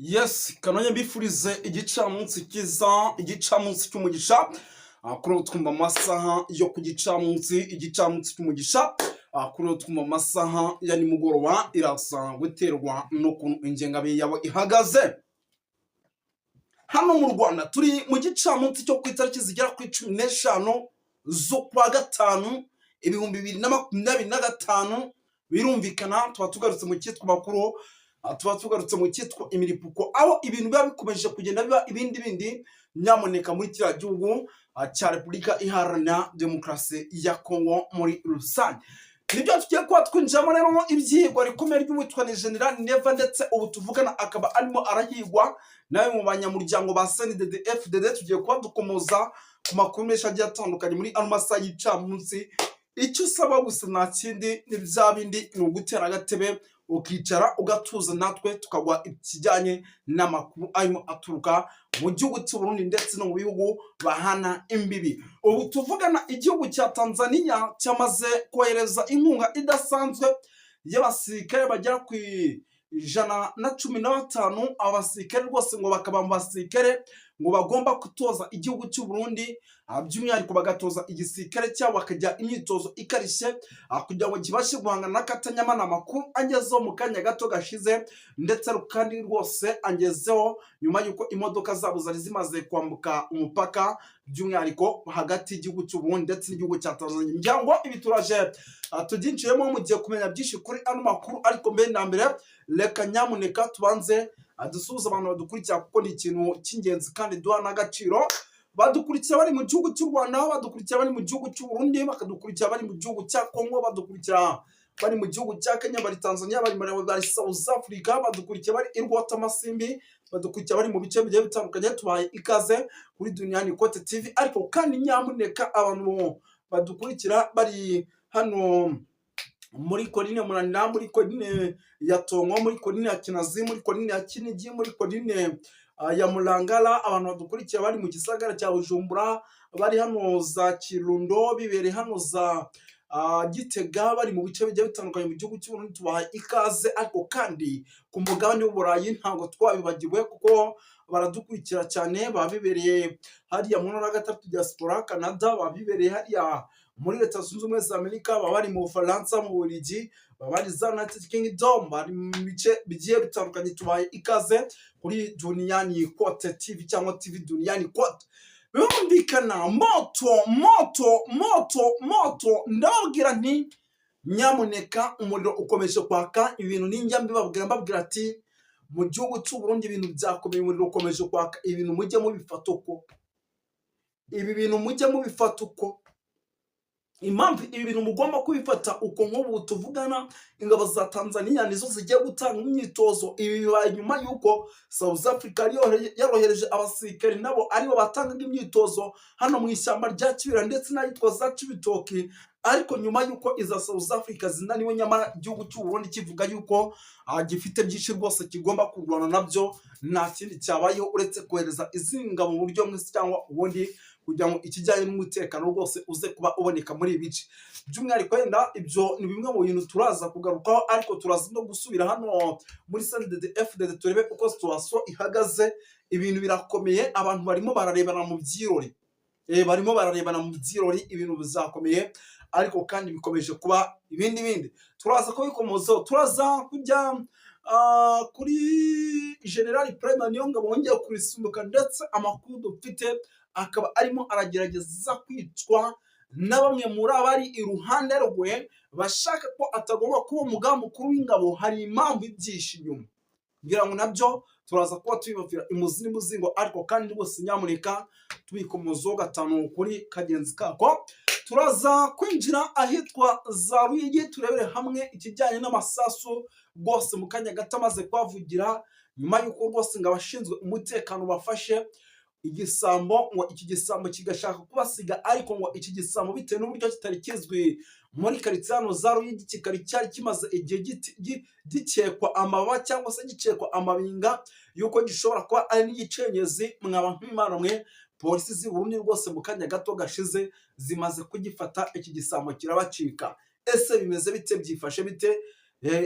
Yes, kanonye mbifurize igicamunsi kiza, igicamunsi cy'umugisha. Kuri ubu twumva amasaha yo ku igicamunsi cy'umugisha. Kuri ubu twumva amasaha ya nimugoroba irasa guterwa n'ukuntu ingengabihe yawe ihagaze. Hano mu Rwanda turi mu gicamunsi cyo ku itariki zigera kuri 15 z'ukwa gatanu 2025. Birumvikana tuba tugarutse mu cyitwa makuru, tuba tugarutse mu cyitwa imiripuko, aho ibintu biba bikomeje kugenda biba ibindi nyamuneka muri kiriya gihugu cya Repubulika Iharanira Demokarasi ya Kongo muri rusange. Nibyo tugiye kuba twinjiramo rero ibyigwa rikomeye ry'uwitwa General Neva, ndetse ubu tuvugana akaba arimo arahigwa nawe mu banyamuryango ba CNDD-FDD. Tugiye kuba dukomoza ku makuru menshi agiye atandukanye muri ano masaha y'icamunsi. Icyo usaba gusa nta kindi ni bya bindi, ni ugutera agatebe ukicara ugatuza, natwe tukagwa ikijyanye n'amakuru arimo aturuka mu gihugu cy'u Burundi ndetse no mu bihugu bahana imbibi. Ubu tuvugana igihugu cya Tanzania cyamaze kohereza inkunga idasanzwe y'abasirikare bagera ku 115. Abasirikare rwose ngo bakaba mu basirikare ngo bagomba gutoza igihugu cy'u Burundi, by'umwihariko bagatoza igisirikare cyabo bakajya imyitozo ikarishye kugira ngo kibashe guhangana n'akatanyama n'amakuru angezeho mu kanya gato gashize, ndetse kandi rwose angezeho nyuma y'uko imodoka zabo zari zimaze kwambuka umupaka, by'umwihariko hagati y'igihugu cy'u Burundi ndetse n'igihugu cya Tanzania. Ngira ngo ibi turaje tubyinjiyemo mugiye kumenya byinshi kuri ano makuru, ariko mbere na mbere reka nyamuneka tubanze dusuhuza abantu badukurikira, kuko ni ikintu cy'ingenzi kandi duha n'agaciro. Badukurikira bari mu gihugu cy'u Rwanda, badukurikira bari mu gihugu cy'u Burundi, bakadukurikira bari mu gihugu cya Kongo, badukurikira bari mu gihugu cya Kenya, bari Tanzania, bari South Africa, badukurikira bari i Rwotamasimbi, badukurikira bari mu bice bigiye bitandukanye. Tubaye ikaze kuri Duniani Kote TV. Ariko kandi nyamuneka abantu badukurikira bari hano muri Korine Muranira, muri Korine ya Tongo, muri Korine ya Kinazi, muri Korine ya Kinigi, muri Korine ya Mulangala, abantu badukurikira bari mu gisagara cya Bujumbura, bari hano za Kirundo, bibere hano za Gitega, bari mu bice bigiye bitandukanye mu gihugu cy'u Burundi. Tubaha ikaze. Ariko kandi ku mugabane w'Uburayi ntabwo twabibagiwe, kuko baradukurikira cyane, babibereye hariya mu ntara gatatu diaspora Canada, babibereye hariya muri Leta Zunze Ubumwe za Amerika, baba bari mu Bufaransa, mu Bubiligi, baba bari za United Kingdom, bari mu bice bigiye bitandukanye. Tubaye ikaze kuri Duniani Kote TV cyangwa TV Duniani Kote. Birumvikana moto ndababwira nti nyamuneka umuriro ukomeje kwaka. Ibintu ninjya mbabwira ati mu gihugu cy'u Burundi ibintu byakomeye, umuriro ukomeje kwaka. Ibintu mujye mubifata uko, ibi bintu mujye mubifata uko. Impamvu ibi bintu mugomba kubifata uko, nk'ubu tuvugana ingabo za Tanzania nizo zigiye gutanga imyitozo. Ibi bibaye nyuma y'uko South Africa yarohereje abasirikare nabo aribo batangaga imyitozo hano mu ishyamba rya Kibira ndetse n'ayitwa za Cibitoki. Ariko nyuma y'uko iza South Africa zinaniwe, nyamara igihugu cy'u Burundi kivuga y'uko gifite byinshi rwose kigomba kurwana nabyo, nta kindi cyabayeho uretse kohereza izindi ngabo mu buryo bumwe cyangwa ubundi, kugira ngo ikijyanye n'umutekano rwose uze kuba uboneka muri ibi bice. By'umwihariko wenda ibyo ni bimwe mu bintu turaza kugarukaho, ariko turaza no gusubira hano muri CNDD-FDD turebe uko situation ihagaze. Ibintu birakomeye, abantu barimo bararebana mu byirori, ibintu bizakomeye, ariko kandi bikomeje kuba ibindi. Turaza kubikomozaho, turaza kujya kuri General Prime Niyongabo wongeye kurisimbuka, ndetse amakuru dufite akaba arimo aragerageza kwicwa na bamwe muri abari iruhande rwe bashaka ko atagomba kuba umugaba mukuru w'ingabo. Hari impamvu ibyinshi inyuma, ngira ngo nabyo turaza kuba tubibafira imuzi n'umuzingo, ariko kandi rwose nyamuneka tubikomozaho gatanu kuri kagenzi kako. Turaza kwinjira ahitwa za Ruyigi, turebere hamwe ikijyanye n'amasasu rwose mu kanya gato amaze kuhavugira, nyuma y'uko rwose ngo abashinzwe umutekano bafashe igisambo, ngo iki gisambo kigashaka kubasiga. Ariko ngo iki gisambo bitewe n'uburyo kitari kizwi muri karitsiye hano za Ruyigi, kikari cyari kimaze igihe gikekwa amababa cyangwa se gikekwa amabinga y'uko gishobora kuba ari n'igicenyezi. Mwabantu b'Imana mwe, polisi z'i Burundi rwose mu kanya gato gashize zimaze kugifata iki gisambo kirabacika. Ese bimeze bite, byifashe bite?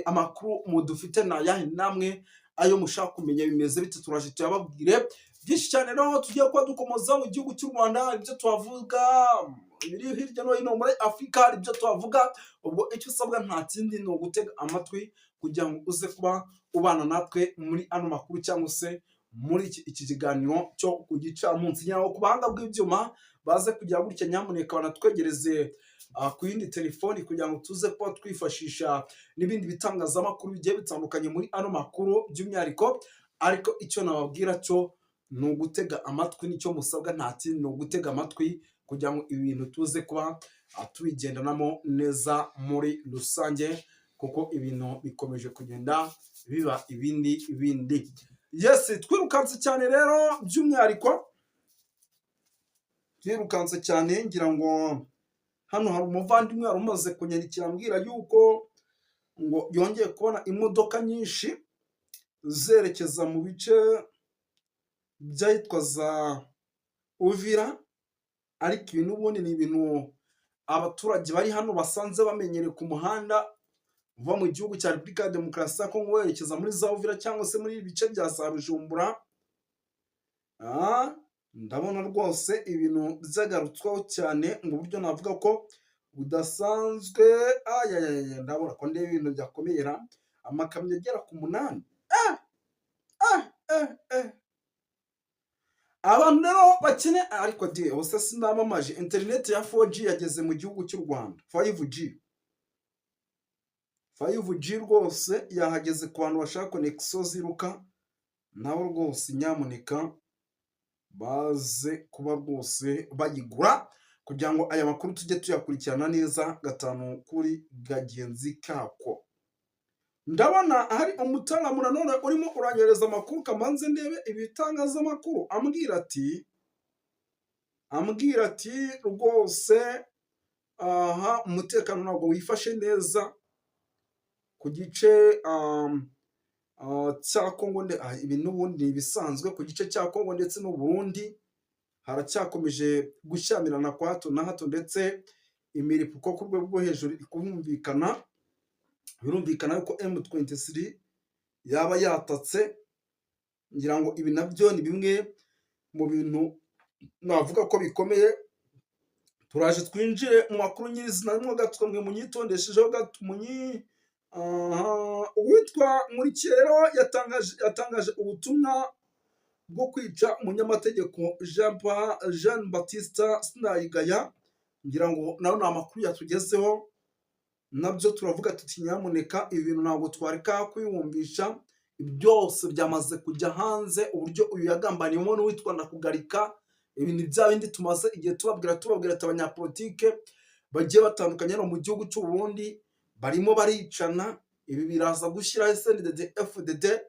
Amakuru mudufite na yahe namwe ayo mushaka kumenya bimeze bite turaje tuyababwire byinshi cyane. Rero tugiye kuba dukomoza mu gihugu cy'u Rwanda, ibyo tuhavuga biri hirya no hino muri Afurika, ibyo tuhavuga. Ubwo icyo usabwa nta kindi ni ugutega amatwi kugira ngo uze kuba ubana natwe muri ano makuru cyangwa se muri iki kiganiro cyo ku gicamunsi. Nyaho ku bahanga bw'ibyuma baze kugira gutya, nyamuneka banatwegereze ku yindi telefoni kugira ngo tuze kuba twifashisha n'ibindi bitangazamakuru bigiye bitandukanye muri ano makuru by'umwihariko. Ariko icyo nababwira cyo ni ugutega amatwi, nicyo musabwa, nta kindi ni ugutega amatwi kugira ngo ibintu tuze kuba tubigendanamo neza muri rusange, kuko ibintu bikomeje kugenda biba ibindi. Yes, twirukanse cyane rero, by'umwihariko twirukanse cyane. Ngira ngo hano hari umuvandimwe wari umaze kunyandikira ambwira yuko ngo yongeye kubona imodoka nyinshi zerekeza mu bice byahitwa za Uvira, ariko ibi n'ubundi ni ibintu abaturage bari hano basanze bamenyereye ku muhanda uva mu gihugu cya Repubulika ya Demokarasi ya Kongo werekeza muri za Uvira cyangwa se muri ibice bya za Bujumbura. Ndabona rwose ibintu byagarutsweho cyane mu buryo navuga ko budasanzwe. Ndabona ko ndeba ibintu byakomera, amakamyo agera ku 8. Abantu rero bakene, ariko bose sindamamaje, interineti ya 4G yageze mu gihugu cy'u Rwanda, 5G rwose yahageze ku bantu bashaka connection ziruka. Nabo rwose nyamuneka baze kuba rwose bayigura kugira ngo aya makuru tujye tuyakurikirana neza gatanu kuri gagenzi kako. Ndabona hari umutaramu nanone urimo uranyohereza amakuru, kamanze ndebe ibitangazamakuru, ambwira ati rwose umutekano ntabwo wifashe neza ku gice cya Kongo. Ibi n'ubundi ni ibisanzwe ku gice cya Kongo ndetse n'u Burundi, haracyakomeje gushyamirana kwa hato na hato, ndetse imiripuko ku rwego rwo hejuru iri kumvikana. Birumvikana yuko M23 yaba yatatse. Ngira ngo ibi nabyo ni bimwe mu bintu navuga ko bikomeye. Turaje twinjire mu makuru nyirizina, rimwe gato mwe munyitondeshejeho gato. Uwitwa Nkurikiyero yatangaje ubutumwa bwo kwica umunyamategeko Jean Baptiste Sindayigaya. Ngira ngo nawe ni amakuru yatugezeho, nabyo turavuga tuti nyamuneka ibi bintu ntabwo twareka kwiyumvisha. Byose byamaze kujya hanze, uburyo uyu yagambaniyemo n'uwitwa Ndakugarika. Ibintu bya bindi tumaze igihe tubabwira ati abanyapolitike bagiye batandukanye hano mu gihugu cy'u Burundi barimo baricana. Ibi biraza gushyiraho SNDD FDD.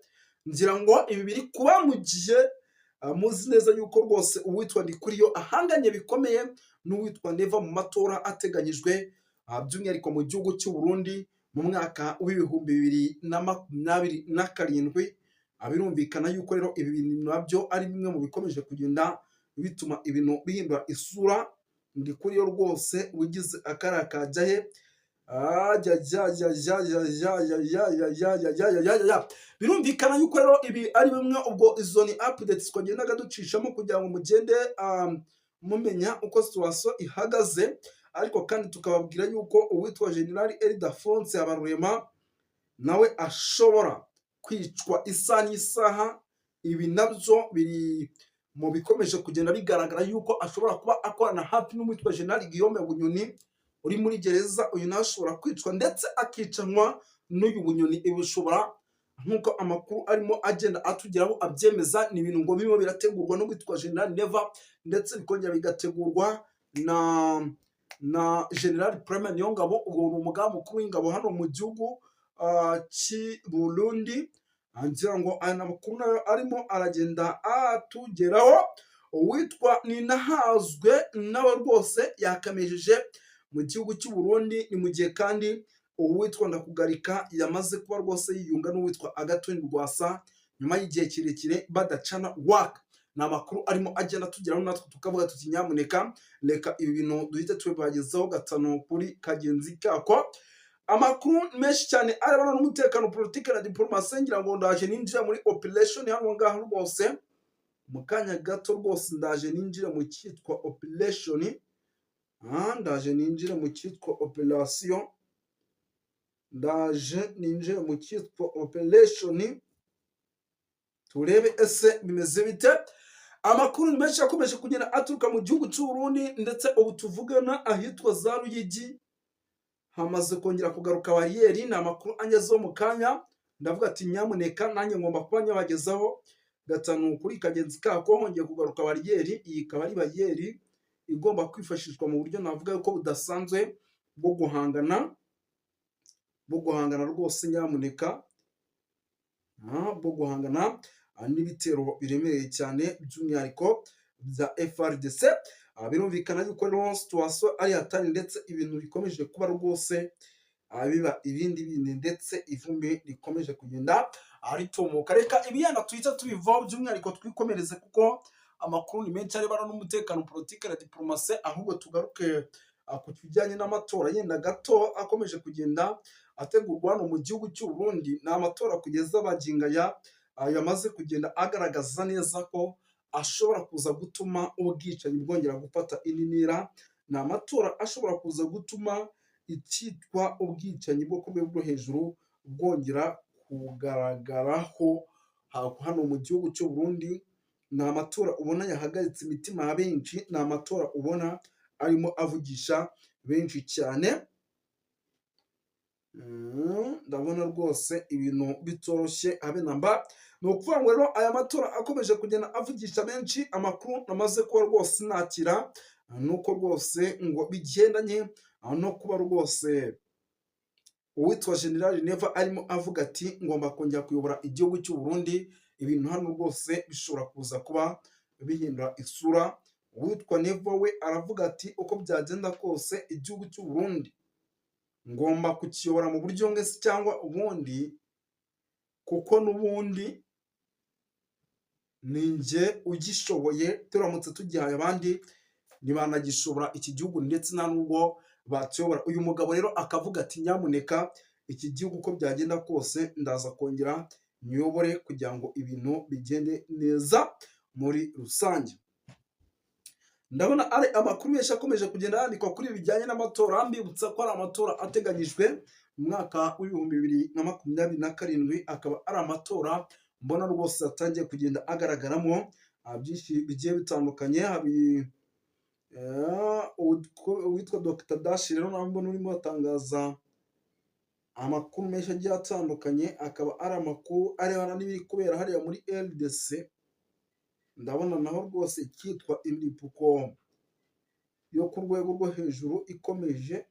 Ngira ngo ibi biri kuba mu gihe muzi neza yuko rwose uwitwa Ndikuriyo ahanganye bikomeye n'uwitwa Neva mu matora ateganyijwe by'umwihariko mu gihugu cy'u Burundi mu mwaka w'2027. Birumvikana yuko rero ibi bintu nabyo ari bimwe mu bikomeje kugenda bituma ibintu bihindura isura. Ndikuriyo rwose wigize akara kajyahe. Birumvikana yuko rero ibi ari bimwe, ubwo izo ni updates twagendaga ducishamo kugira ngo mugende mumenya uko situation ihagaze. Ariko kandi tukababwira yuko uwitwa General Ildefonse Habarurema nawe ashobora kwicwa isaha n'isaha. Ibi nabyo biri mu bikomeje kugenda bigaragara yuko ashobora kuba akorana hafi n'uwitwa General Guillaume Bunyoni uri muri gereza. Uyu nawe ashobora kwicwa ndetse akicanwa n'uyu Bunyoni. Ibi bishobora, nk'uko amakuru arimo agenda atugeraho abyemeza, ni ibintu ngo birimo birategurwa n'uwitwa General Neva, ndetse bikongera bigategurwa na General Prime Niyongabo. Uwo ni umugaba mukuru w'ingabo hano mu gihugu cy'i Burundi. Ngira ngo aya makuru nayo arimo aragenda atugeraho. Uwitwa Ninahazwe nawe rwose yakamejeje mu gihugu cy'u Burundi. Ni mu gihe kandi uwitwa Ndakugarika yamaze kuba rwose yiyunga n'uwitwa Agathon Rwasa nyuma y'igihe kirekire badacana waka. Ni amakuru arimo agenda tugeraho, natwe tukavuga tuti nyamuneka reka ibi bintu duhite tubibagezaho gatanu kuri kagenzi kako. amakuru menshi cyane arebana n'umutekano, politiki na diplomasi, ngira ngo ndaje ninjira muri operation hano ngaho rwose mu kanya gato rwose. Ndaje ninjira mu cyitwa operation, ndaje ninjira mu cyitwa operation, ndaje ninjira mu cyitwa operation, turebe ese bimeze bite. Amakuru menshi yakomeje kugenda aturuka mu gihugu cy'u Burundi, ndetse ubu tuvugana ahitwa za Ruyigi hamaze kongera kugaruka bariyeri. Ni amakuru angezeho mu kanya, ndavuga ati nyamuneka nanjye ngomba kuba nyabagezaho gatanu kuri kagenzi kako. Hongeye kugaruka bariyeri, iyi ikaba ari bariyeri igomba kwifashishwa mu buryo navuga ko budasanzwe bwo guhangana rwose, nyamuneka bwo guhangana n'ibitero biremereye cyane by'umwihariko bya FRDC. Birumvikana yuko rero situation ari hatari, ndetse ibintu bikomeje kuba rwose biba ibindi bindi, ndetse ivumbi rikomeje kugenda ritumuka. Reka ibiyana tuhita tubivaho, by'umwihariko twikomereze kuko amakuru ni menshi arebana n'umutekano, politiki na diplomasi. Ahubwo tugaruke ku kijyanye n'amatora yenda gato akomeje kugenda ategurwa hano mu gihugu cy'u Burundi. Ni amatora kugeza magingo yamaze kugenda agaragaza neza ko ashobora kuza gutuma ubwicanyi bwongera gufata indi ntera. Ni amatora ashobora kuza gutuma icyitwa ubwicanyi bwo ku rwego rwo hejuru bwongera kugaragaraho hano mu gihugu cy'u Burundi. Ni amatora ubona yahagaritse imitima ya benshi, ni amatora ubona arimo avugisha benshi cyane. Ndabona rwose ibintu bitoroshye habe namba. Ni ukuvuga ngo rero aya matora akomeje kugenda avugisha benshi. Amakuru namaze kuba rwose nakira nuko rwose ngo bigendanye no kuba rwose uwitwa General Neva arimo avuga ati ngomba kongera kuyobora igihugu cy'u Burundi. Ibintu hano rwose bishobora kuza kuba bihindura isura. Uwitwa Neva we aravuga ati uko byagenda kose igihugu cy'u Burundi ngomba kukiyobora mu buryo bumwe cyangwa ubundi, kuko n'ubundi ninjye ugishoboye. Turamutse tugihaye abandi ntibanagishobora iki gihugu, ndetse nta nubwo bakiyobora. Uyu mugabo rero akavuga ati nyamuneka iki gihugu uko byagenda kose ndaza kongera nyobore kugira ngo ibintu bigende neza muri rusange. Ndabona ari amakuru menshi akomeje kugenda yandikwa kuri bijyanye n'amatora. Mbibutsa ko ari amatora ateganyijwe mu mwaka w'2027. Akaba ari amatora mbona rwose atangiye kugenda agaragaramo byinshi bigiye bitandukanye. Uwitwa Dr Dash rero nawe mbona urimo atangaza amakuru menshi agiye atandukanye. Akaba ari amakuru arebana n'ibiri kubera hariya muri RDC. Ndabona naho rwose icyitwa imiripuko yo ku rwego rwo hejuru ikomeje.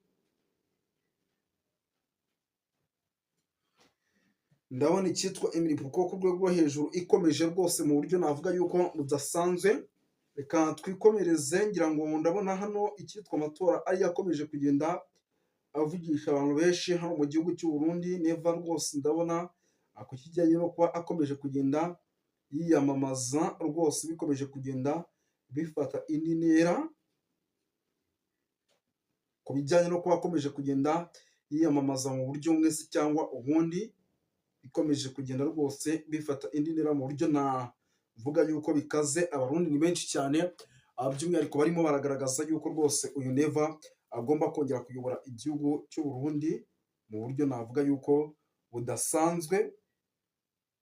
Ndabona icyitwa imiripuko ku rwego rwo hejuru ikomeje rwose mu buryo navuga yuko budasanzwe. Reka twikomereze, ngira ngo ndabona hano icyitwa amatora ari yakomeje kugenda avugisha abantu benshi hano mu gihugu cy'u Burundi. Neva rwose ndabona ku kijyanye no kuba akomeje kugenda yiyamamaza rwose bikomeje kugenda bifata indi ntera, ku bijyanye no kuba akomeje kugenda yiyamamaza mu buryo bumwe cyangwa ubundi, bikomeje kugenda rwose bifata indi ntera mu buryo navuga yuko bikaze. Abarundi ni benshi cyane, by'umwihariko barimo baragaragaza yuko rwose uyu Neva agomba kongera kuyobora igihugu cy'u Burundi mu buryo navuga yuko budasanzwe.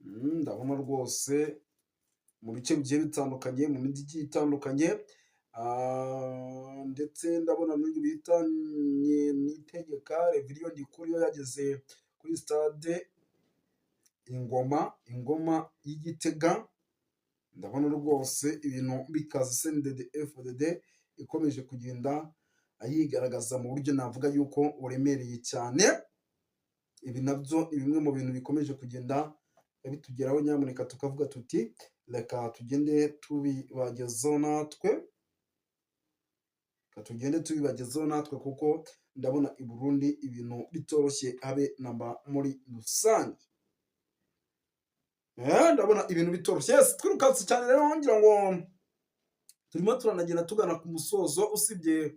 Ndabona rwose mu bice bigiye bitandukanye, mu mijyi igiye itandukanye, ndetse ndabona n'uyu bita Nitegeka Reverien Ndikuriyo yageze kuri stade Ingoma y'Igitega. Ndabona rwose ibintu bikaze. CNDD-FDD ikomeje kugenda yigaragaza mu buryo navuga yuko uremereye cyane. Ibi nabyo ni bimwe mu bintu bikomeje kugenda bitugeraho. Nyamuneka tukavuga tuti reka tugende tubibagezaho natwe, kuko ndabona i Burundi ibintu bitoroshye habe namba muri rusange. Ndabona ibintu bitoroshye. Twirukanse cyane rero, ngira ngo turimo turanagenda tugana ku musozo. Usibye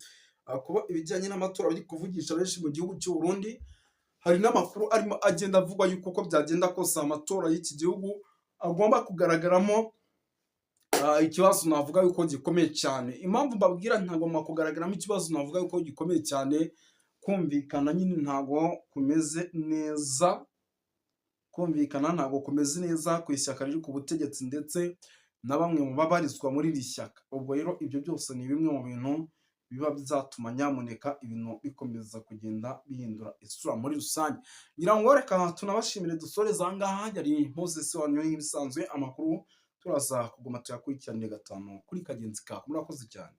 kuba ibijyanye n'amatora biri kuvugisha benshi mu gihugu cy'u Burundi, hari n'amakuru arimo agenda avugwa yuko uko byagenda kose amatora y'iki gihugu agomba kugaragaramo ikibazo navuga yuko gikomeye cyane. Impamvu mbabwira ntagomba kugaragaramo ikibazo navuga yuko gikomeye cyane, kumvikana nyine ntago kumeze neza, kumvikana ntago kumeze neza ku ishyaka riri ku butegetsi ndetse na bamwe mu babarizwa muri iri shyaka. Ubwo rero ibyo byose ni bimwe mu bintu biba bizatuma nyamuneka ibintu bikomeza kugenda bihindura isura muri rusange. Ngira ngo reka tunabashimire dusoreze aha ngaha, yari Moses wanyu nk'ibisanzwe, amakuru turaza kuguma tuyakurikiranire gatanu kuri kagenzi kako. Murakoze cyane.